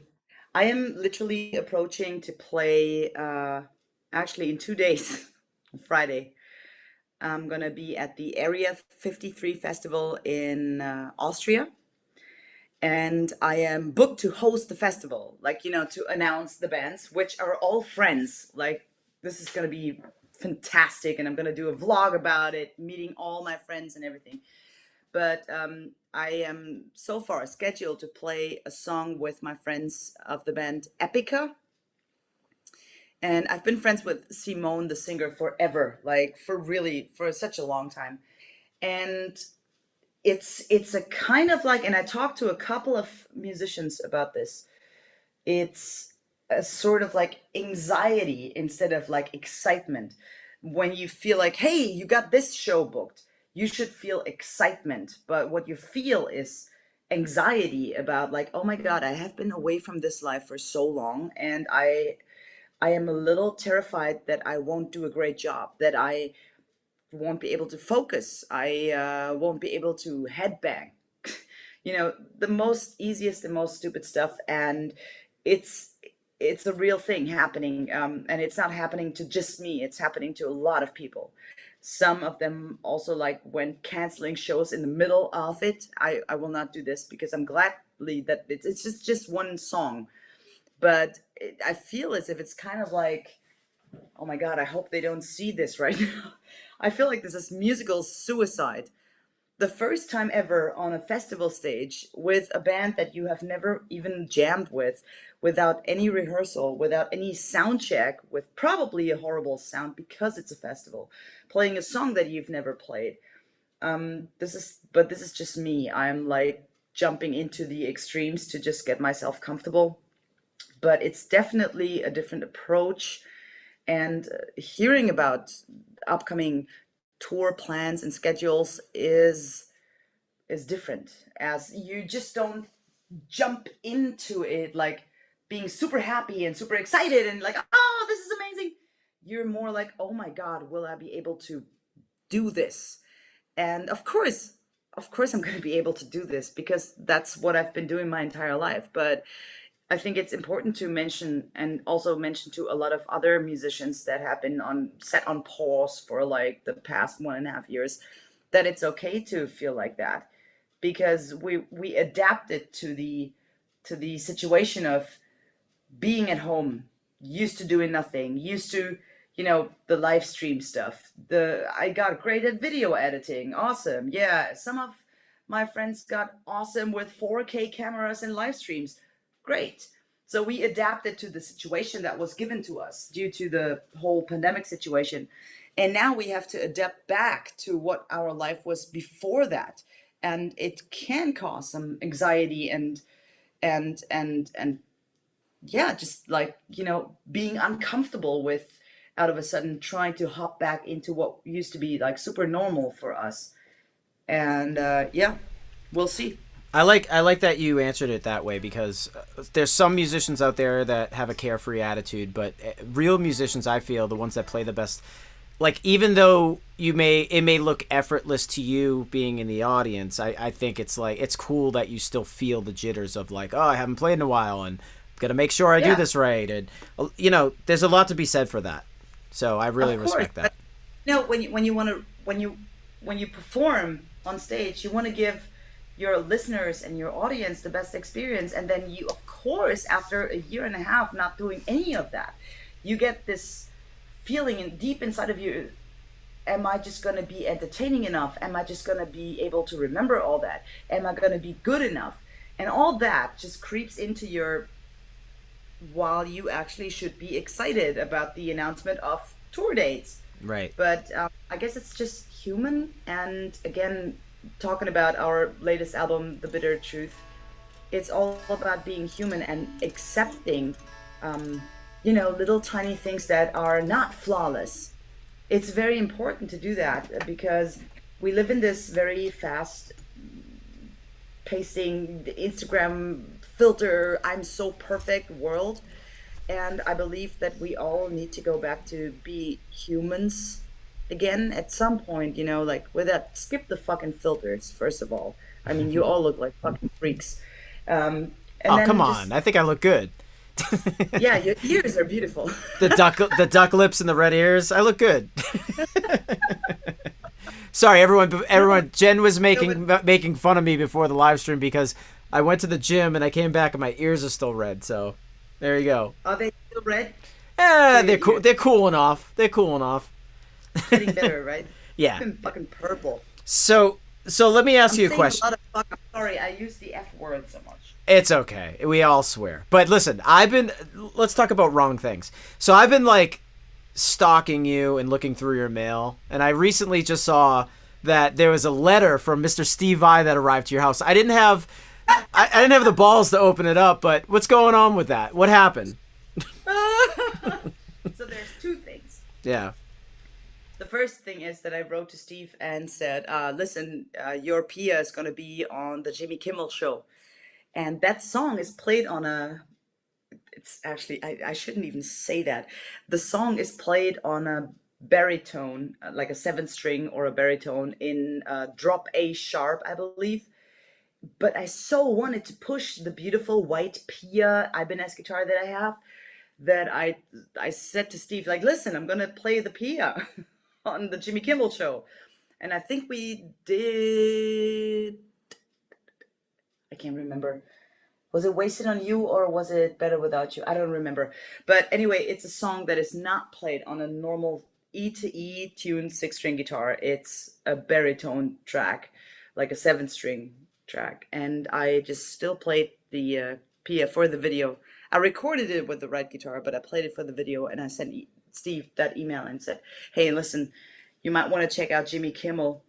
I am literally approaching to play actually in 2 days, Friday. I'm gonna be at the Area 53 Festival in Austria, and I am booked to host the festival, like, to announce the bands, which are all friends. Like, this is gonna be fantastic, and I'm gonna do a vlog about it, meeting all my friends and everything. But I am so far scheduled to play a song with my friends of the band Epica. And I've been friends with Simone, the singer, forever, like for such a long time. And it's a kind of like, and I talked to a couple of musicians about this. It's a sort of like anxiety instead of like excitement. When you feel like, hey, you got this show booked, you should feel excitement. But what you feel is anxiety about like, oh my God, I have been away from this life for so long, and I am a little terrified that I won't do a great job, that I won't be able to focus, I won't be able to headbang, the most easiest and most stupid stuff. And it's it's a real thing happening, and it's not happening to just me, it's happening to a lot of people. Some of them also like when canceling shows in the middle of it. I will not do this because I'm gladly that it's just one song, but I feel as if it's kind of like, oh my God, I hope they don't see this right now. I feel like this is musical suicide. The first time ever on a festival stage with a band that you have never even jammed with, without any rehearsal, without any sound check, with probably a horrible sound because it's a festival, playing a song that you've never played. This is just me. I'm like jumping into the extremes to just get myself comfortable. But it's definitely a different approach. And hearing about upcoming tour plans and schedules is is different, as you just don't jump into it like being super happy and super excited and like, oh, this is amazing. You're more like, oh my God, will I be able to do this? And of course I'm going to be able to do this because that's what I've been doing my entire life. But I think it's important to mention, and also mention to a lot of other musicians that have been on set on pause for like the past 1.5 years, that it's okay to feel like that, because we adapted to the situation of being at home, used to doing nothing, used to, the live stream stuff. I got great at video editing. Awesome. Yeah, some of my friends got awesome with 4K cameras and live streams. Great. So we adapted to the situation that was given to us due to the whole pandemic situation. And now we have to adapt back to what our life was before that. And it can cause some anxiety and yeah, just like, being uncomfortable with, out of a sudden, trying to hop back into what used to be like super normal for us. And yeah, we'll see. I like that you answered it that way, because there's some musicians out there that have a carefree attitude, but real musicians, I feel, the ones that play the best, like, even though it may look effortless to you being in the audience, I think it's like, it's cool that you still feel the jitters of like, oh, I haven't played in a while and gotta make sure I do Yeah, this right. And there's a lot to be said for that. So I really of course. respect But that. when you want to when you perform on stage, you want to give your listeners and your audience the best experience. And then you, of course, after a year and a half not doing any of that, you get this feeling deep inside of you. Am I just going to be entertaining enough? Am I just going to be able to remember all that? Am I going to be good enough? And all that just creeps into your, while you actually should be excited about the announcement of tour dates. Right. But I guess it's just human. And again, talking about our latest album, The Bitter Truth, it's all about being human and accepting, little tiny things that are not flawless. It's very important to do that, because we live in this very fast pacing Instagram filter, I'm so perfect world. And I believe that we all need to go back to be humans again at some point, like with that, skip the fucking filters, first of all. I mean, you all look like fucking freaks. And Oh, come then on. just, I think I look good. yeah, your ears are beautiful. The duck lips and the red ears. I look good. Sorry, everyone. Everyone. Jen was No, but making fun of me before the live stream because I went to the gym and I came back and my ears are still red. So there you go. are they still red? So Eh, your they're cool. ears They're cooling off. They're cooling off. getting better, right? Yeah. Been fucking purple. So let me ask I'm you a saying a question. lot of fuck. I'm sorry, I use the F word so much. It's okay. We all swear. But listen, let's talk about wrong things. So I've been like stalking you and looking through your mail, and I recently just saw that there was a letter from Mr. Steve Vai that arrived to your house. I didn't have the balls to open it up, but what's going on with that? What happened? So there's two things. Yeah. The first thing is that I wrote to Steve and said, listen, your Pia is going to be on the Jimmy Kimmel show. And that song is played on it's actually, I shouldn't even say that. The song is played on a baritone, like a seventh string or a baritone in drop A sharp, I believe. But I so wanted to push the beautiful white Pia Ibanez guitar that I have, that I said to Steve, like, listen, I'm gonna play the Pia on the Jimmy Kimmel show. And I think we did, I can't remember. Was it Wasted on You or was it Better Without You? I don't remember. But anyway, it's a song that is not played on a normal E to E tuned six string guitar. It's a baritone track, like a seven string track. And I just still played the Pia for the video. I recorded it with the right guitar, but I played it for the video, and I sent Steve that email and said, hey, listen, you might want to check out Jimmy Kimmel.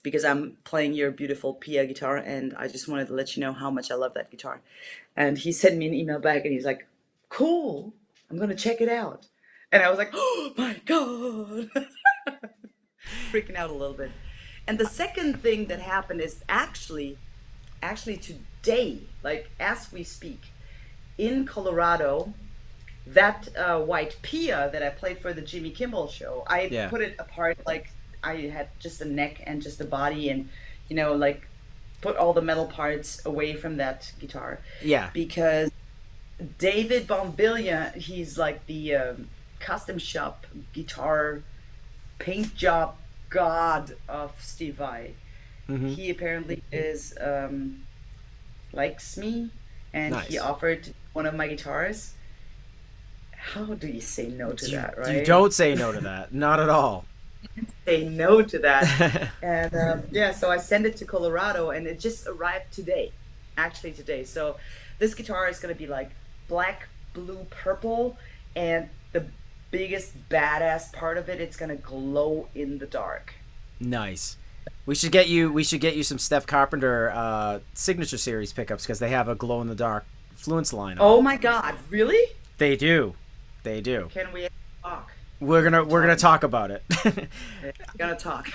Because I'm playing your beautiful Pia guitar, and I just wanted to let you know how much I love that guitar. And he sent me an email back, and he's like, cool, I'm gonna check it out. And I was like, oh my God, freaking out a little bit. And the second thing that happened is actually today, like as we speak, in Colorado, that white Pia that I played for the Jimmy Kimmel show, I Yeah. put it apart. Like I had just a neck and just a body, and like put all the metal parts away from that guitar Yeah. because David Bombilia, he's like the custom shop guitar paint job god of Steve Vai. Mm-hmm. He apparently is likes me, and he Nice. offered one of my guitars. How do you say no to that, right? You don't say no to that. Not at all. Say no to that. And yeah, so I sent it to Colorado, and it just arrived today, actually today. So this guitar is gonna be like black, blue, purple, and the biggest badass part of it, it's gonna glow in the dark. Nice. We should get you some Steph Carpenter signature series pickups because they have a glow in the dark Fluence line. Oh my God, really? They do. They do. Can we talk? We're gonna talk about it. We're gonna talk.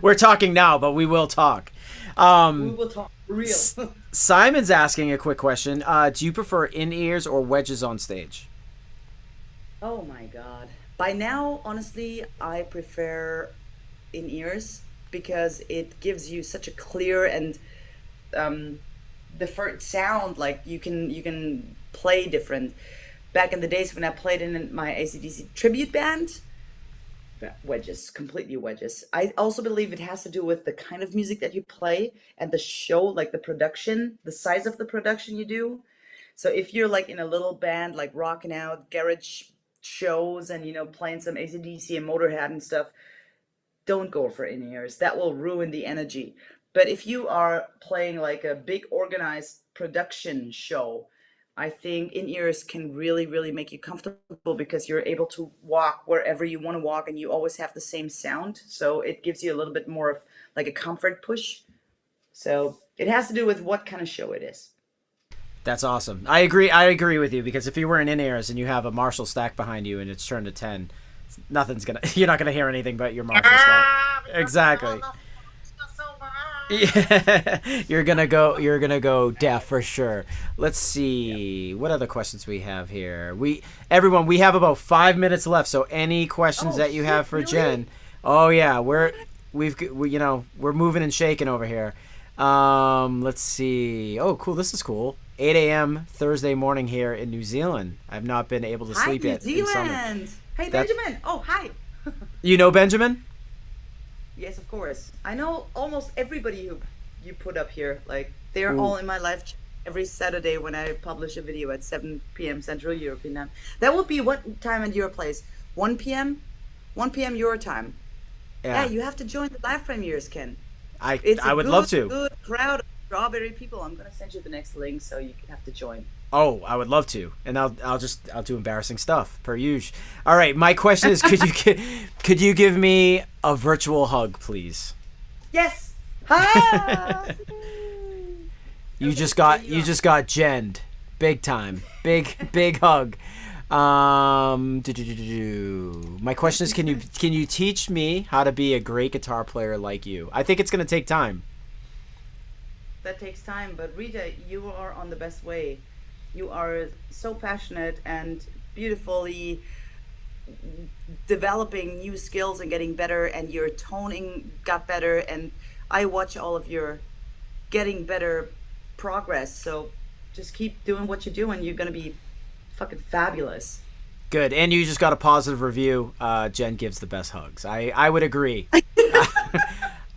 We're talking now, but we will talk. We will talk for real. Simon's asking a quick question. Do you prefer in-ears or wedges on stage? Oh my God. By now, honestly, I prefer in ears because it gives you such a clear and different sound. Like you can play different. Back in the days when I played in my AC/DC tribute band, wedges, completely wedges. I also believe it has to do with the kind of music that you play and the show, like the production, the size of the production you do. So if you're like in a little band, like rocking out garage shows and playing some AC/DC and Motorhead and stuff, don't go for in-ears. That will ruin the energy. But if you are playing like a big organized production show, I think in-ears can really, really make you comfortable because you're able to walk wherever you want to walk and you always have the same sound. So it gives you a little bit more of like a comfort push. So it has to do with what kind of show it is. That's awesome. I agree with you because if you're wearing in-ears and you have a Marshall stack behind you and it's turned to 10, you're not gonna hear anything but your Marshall stack. Exactly. Yeah, you're gonna go deaf for sure. Let's see what other questions we have here. We have about 5 minutes left. So any questions that you have for really? Jen? Oh yeah, we're moving and shaking over here. Let's see. Oh, cool. This is cool. 8 a.m. Thursday morning here in New Zealand. I've not been able to sleep yet. Hi, New Zealand. Hey, Benjamin. Oh, hi. You know Benjamin? Yes, of course. I know almost everybody who you put up here. Like, they're all in my life every Saturday when I publish a video at 7 p.m. Central European time. That would be what time at your place? 1 p.m.? 1 p.m. your time. Yeah, you have to join the live premieres, Ken. I would love to. Good crowd of strawberry people. I'm gonna send you the next link so you have to join. Oh, I would love to, and I'll do embarrassing stuff per usual. All right, my question is, could you give me a virtual hug, please? Yes. Hi. You just got genned, big time, big hug. My question is, can you teach me how to be a great guitar player like you? I think it's gonna take time. That takes time, but Rita, you are on the best way. You are so passionate and beautifully developing new skills and getting better, and your toning got better, and I watch all of your getting better progress. So just keep doing what you're doing. You're gonna be fucking fabulous. Good. And you just got a positive review. Jen gives the best hugs. I would agree.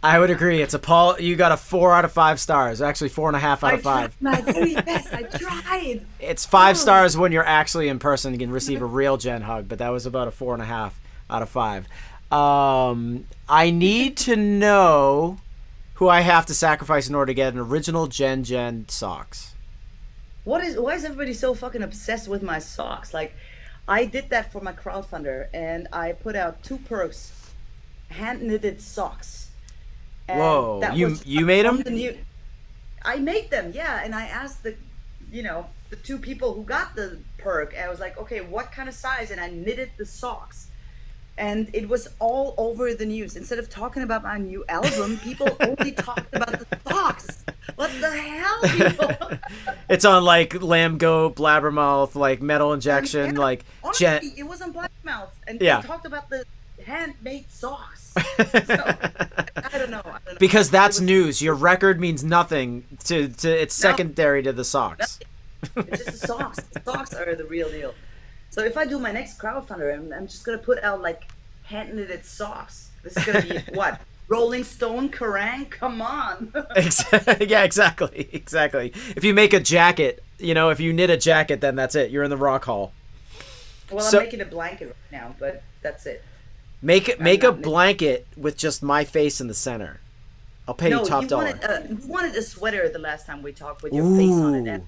I would agree. It's you got a 4 out of 5 stars. Actually, 4.5 out of 5. My very best. I tried. It's 5 stars when you're actually in person and can receive a real Jen hug, but that was about a 4.5 out of 5. I need to know who I have to sacrifice in order to get an original Jen socks. Why is everybody so fucking obsessed with my socks? Like, I did that for my crowdfunder, and I put out 2 perks, hand knitted socks. And whoa! You made them? I made them, yeah. And I asked the 2 people who got the perk. And I was like, okay, what kind of size? And I knitted the socks. and it was all over the news. Instead of talking about my new album, people only talked about the socks. What the hell, people? It's on like Lamb Goat, Blabbermouth, like Metal Injection, Yeah, like honestly, it was on Blackmouth, and Yeah. they talked about the handmade socks. So, I don't know. Because that's It was- news. Your record means nothing to it's No. secondary to the socks. It's just the socks. The socks are the real deal. So if I do my next crowdfunder, I'm just gonna put out like hand knitted socks. This is gonna be what? Rolling Stone Kerrang? Come on. Yeah, exactly. If you make a jacket, if you knit a jacket, then that's it. You're in the Rock Hall. Well, So- I'm making a blanket right now, but that's it. Make a not- blanket with just my face in the center. I'll pay you top dollar. You wanted a sweater the last time we talked with your face on it.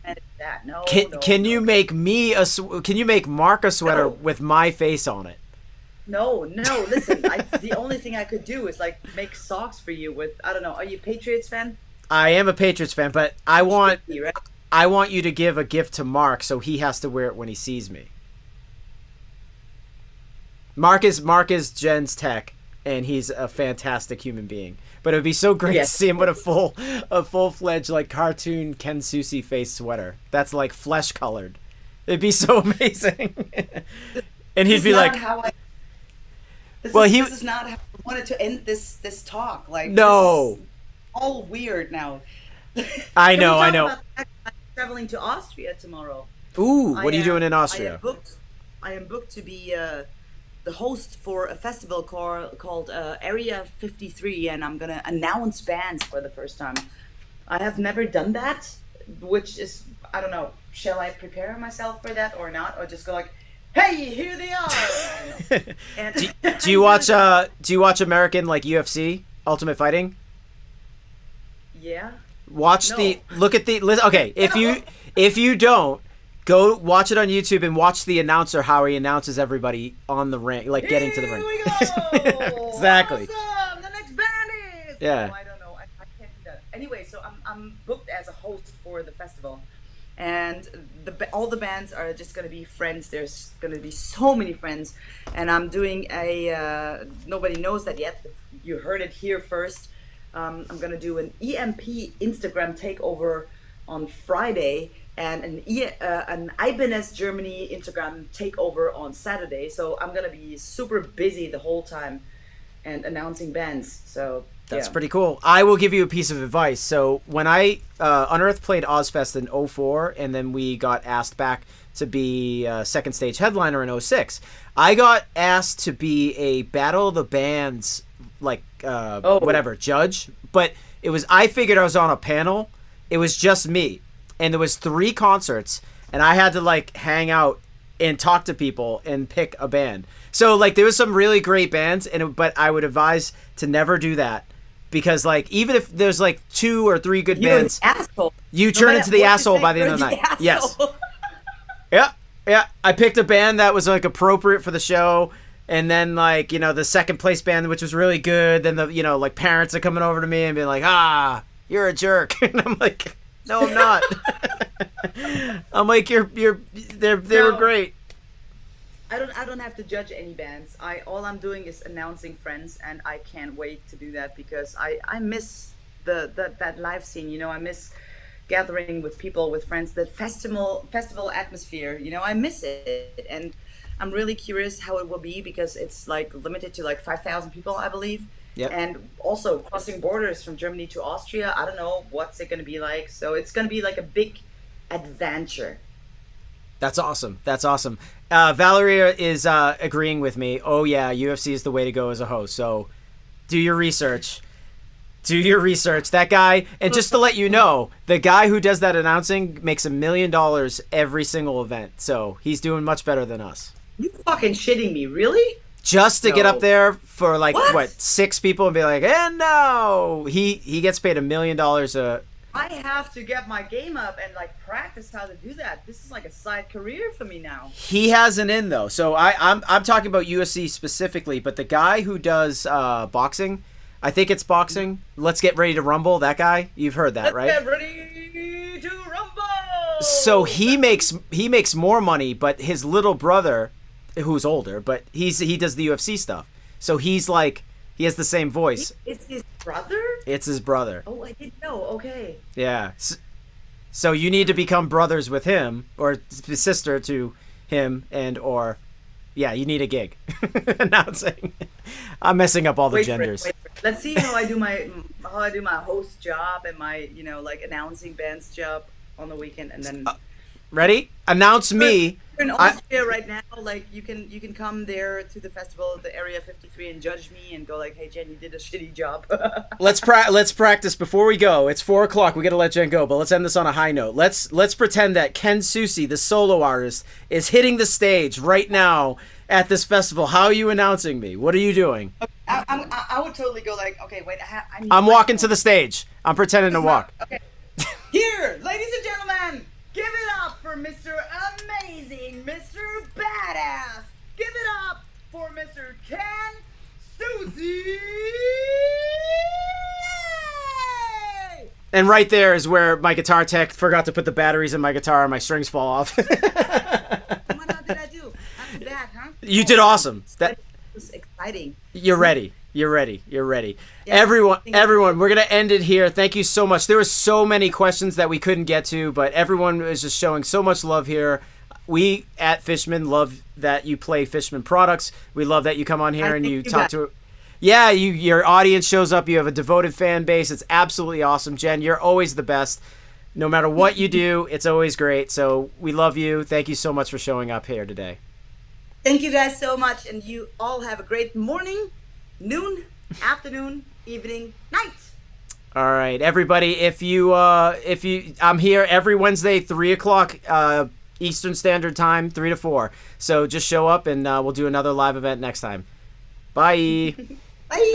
And that. No, Can no, you make me can you make Mark a sweater No. with my face on it? No. Listen, the only thing I could do is like make socks for you with, I don't know. Are you a Patriots fan? I am a Patriots fan, but I want Right? you to give a gift to Mark so he has to wear it when he sees me. Mark is Jen's tech, and he's a fantastic human being. But it would be so great Yes. to see him with a full-fledged like cartoon Ken Susi face sweater that's like flesh colored. It'd be so amazing. And he'd This be is like, not how I- Well, this is not how I wanted to end this talk. Like, No. this is all weird now. I Can we know, talk I know. about the fact that I'm traveling to Austria tomorrow. Ooh, what are you doing in I Austria? am booked to be the host for a festival called Area 53, and I'm gonna announce bands for the first time. I have never done that, which is, I don't know. Shall I prepare myself for that or not, or just go like, "Hey, here they are"? I don't know. And Do you watch American like UFC Ultimate Fighting? Yeah. Watch No. okay, if you don't, go watch it on YouTube and watch the announcer how he announces everybody on the ring, like getting to the ring. Here we go. Exactly. Awesome. The next band is. Yeah. No, I don't know. I can't do that. Anyway, so I'm booked as a host for the festival, and all the bands are just gonna be friends. There's gonna be so many friends, and I'm doing a nobody knows that yet. You heard it here first. I'm gonna do an EMP Instagram takeover on Friday, and an Ibanez Germany Instagram takeover on Saturday. So I'm gonna be super busy the whole time and announcing bands. So That's yeah. pretty cool. I will give you a piece of advice. So when I Unearthed played Ozfest in 04, and then we got asked back to be second stage headliner in 06, I got asked to be a Battle of the Bands like whatever judge, but I figured I was on a panel. It was just me, and there was 3 concerts, and I had to like hang out and talk to people and pick a band. So like there was some really great bands, but I would advise to never do that, because like even if there's like 2 or 3 good You're bands, an asshole. you No turn matter into the what you asshole say, by the end you're of the night. Yes. asshole. Yeah. I picked a band that was like appropriate for the show, and then like the second place band, which was really good. Then the like parents are coming over to me and being like, you're a jerk, and I'm like, no, I'm not. I'm like, they were great. I don't have to judge any bands. All I'm doing is announcing friends, and I can't wait to do that because I miss that live scene. I miss gathering with people, with friends, that festival atmosphere. I miss it, and I'm really curious how it will be because it's like limited to like 5,000 people, I believe. Yep. And also crossing borders from Germany to Austria. I don't know what's it going to be like. So it's going to be like a big adventure. That's awesome. Valeria is agreeing with me. Oh yeah, UFC is the way to go as a host. So do your research. That guy, and just to let you know, the guy who does that announcing makes $1 million every single event. So he's doing much better than us. You fucking shitting me, really? Just to get up there for like What? 6 people and be like, and no, he gets paid $1 million a. I have to get my game up and like practice how to do that. This is like a side career for me now. He has an in though, so I'm talking about UFC specifically, but the guy who does boxing, I think it's boxing. Let's Get Ready to Rumble. That guy, you've heard that, right? Let's get ready to rumble. So he makes more money, but his little brother who's older, but he does the UFC stuff. So he's like, he has the same voice. It's his brother? It's his brother. Oh, I didn't know. Okay. Yeah. So you need to become brothers with him, or sister to him, yeah, you need a gig. Announcing. I'm messing up all the genders. Wait. Let's see how I do my host job and my like announcing bands job on the weekend, and then. Ready? Announce me. We're in Austria right now. Like you can come there to the festival, the Area 53, and judge me and go like, "Hey Jen, you did a shitty job." Let's practice before we go. It's 4:00. We gotta let Jen go, but let's end this on a high note. Let's pretend that Ken Susi, the solo artist, is hitting the stage right now at this festival. How are you announcing me? What are you doing? I would totally go like, okay, wait, I'm walking to the stage. I'm pretending to walk. Okay. Here, ladies and gentlemen. Give it up for Mr. Amazing, Mr. Badass. Give it up for Mr. Ken Susi. And right there is where my guitar tech forgot to put the batteries in my guitar and my strings fall off. What did I do? Not too bad, huh? You did awesome. That was exciting. You're ready. You're ready. Yeah, everyone, we're going to end it here. Thank you so much. There were so many questions that we couldn't get to, but everyone is just showing so much love here. We at Fishman love that you play Fishman products. We love that you come on here and you talk to. Yeah, your audience shows up. You have a devoted fan base. It's absolutely awesome. Jen, you're always the best. No matter what you do, it's always great. So we love you. Thank you so much for showing up here today. Thank you guys so much, and you all have a great morning, noon, afternoon, evening, night. All right, everybody. I'm here every Wednesday, 3:00 Eastern Standard Time, 3 to 4. So just show up, and we'll do another live event next time. Bye. Bye.